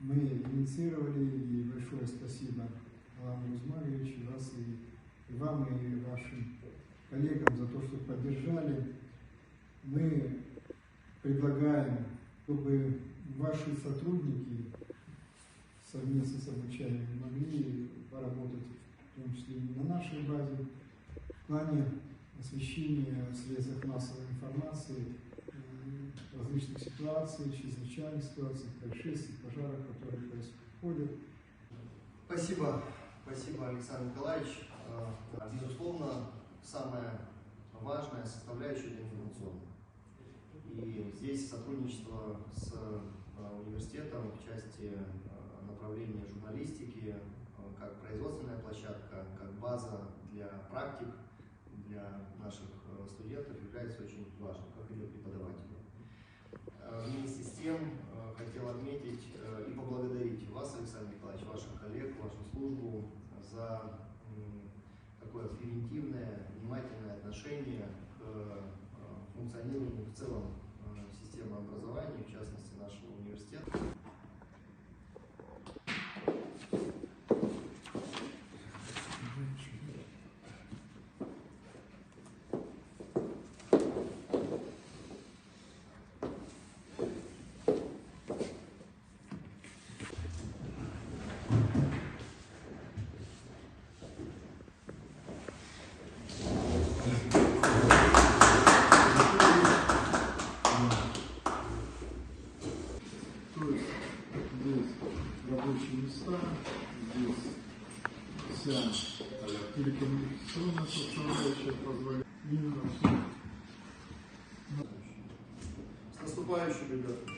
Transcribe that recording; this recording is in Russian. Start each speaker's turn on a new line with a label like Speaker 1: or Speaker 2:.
Speaker 1: мы инициировали, и большое спасибо Алану Узмаговичу, вас и вам, и вашим коллегам за то, что поддержали. Мы предлагаем, чтобы ваши сотрудники совместно с обучаемыми могли поработать, в том числе и на нашей базе, в плане освещения в средствах массовой информации различных ситуаций, чрезвычайных ситуаций, происшествий, пожаров, которые происходят.
Speaker 2: Спасибо, Александр Николаевич. Безусловно, самая важная составляющая — это информационная. И здесь сотрудничество с университетом в части направления журналистики, как производственная площадка, как база для практик, для наших студентов является очень важным, как и для преподавателей. Вместе с тем хотел отметить и поблагодарить вас, Александр Николаевич, ваших коллег, вашу службу за такое превентивное, внимательное отношение к функционированию в целом системы образования, в частности нашего университета.
Speaker 1: Рабочие места, здесь вся телекоммуникационная составляющая позволяет именно все.
Speaker 2: С наступающим, ребята!